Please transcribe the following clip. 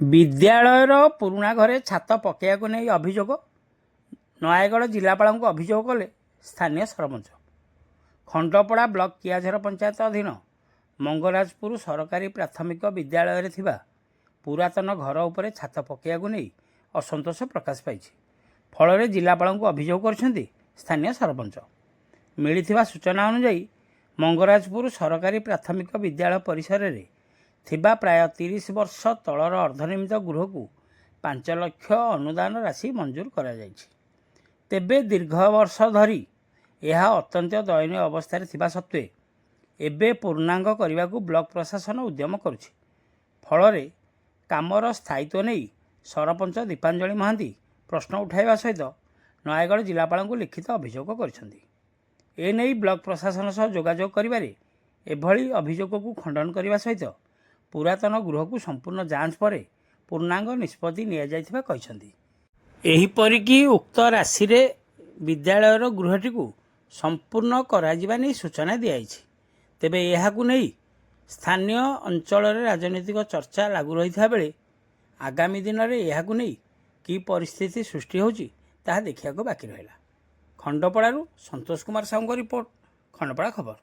विद्यालयर पुराणा घरे छात पकड़ाक नहीं अभियोग नयागढ़ जिलापाल अभियोग कले स्थानीय सरपंच। खंडपड़ा ब्लॉक कियाझर पंचायत अधीन मंगराजपुर सरकारी प्राथमिक विद्यालय थिबा पुरातन घर उपर छात पकड़ाक नहीं असंतोष प्रकाश पाई। फल जिलापाल अभियोग कर स्थानीय सरपंच। मिलता सूचना अनुजाई मंगराजपुर सरकारी प्राथमिक विद्यालय परिसर में थिबा प्राय 30 वर्ष तलर अर्धनिर्मित गृह को 5 लाख अनुदान राशि मंजूर करा जायछि। तेबे दीर्घ वर्ष धरी यह अत्यंत दयनीय अवस्था थिबा सत्वे एबे पूर्णांग करने को ब्लॉक प्रशासन उद्यम करुछि। फल कामर स्थायित्व नहीं सरपंच दीपांजलि महांती प्रश्न उठाइबा सहित नयागढ़ जिलापाल को लिखित अभियोग करिसेंति। एने ब्लॉक प्रशासन सह जोगाजोग करिबारे एभली अभियोग को खंडन करने सहित पुरातन गृह को संपूर्ण जांच पर पूर्णांग निष्पत्ति नियाजाइथिबा कहिसेंति। एहिपरिकि उक्त राशि रे विद्यालयर गृहटी को संपूर्ण कराजिबा नै सूचना दियाइछि। तेबे एहाकु नै स्थानीय अंचल राजनीतिक चर्चा लागू रहिथा बेले आगामी दिन में एहाकु नै कि परिस्थिति सृष्टि होछि ताहा देखियाको बाकी रहिला। खंडपड़ारू संतोष कुमार साहू रिपोर्ट, खंडपड़ा खबर।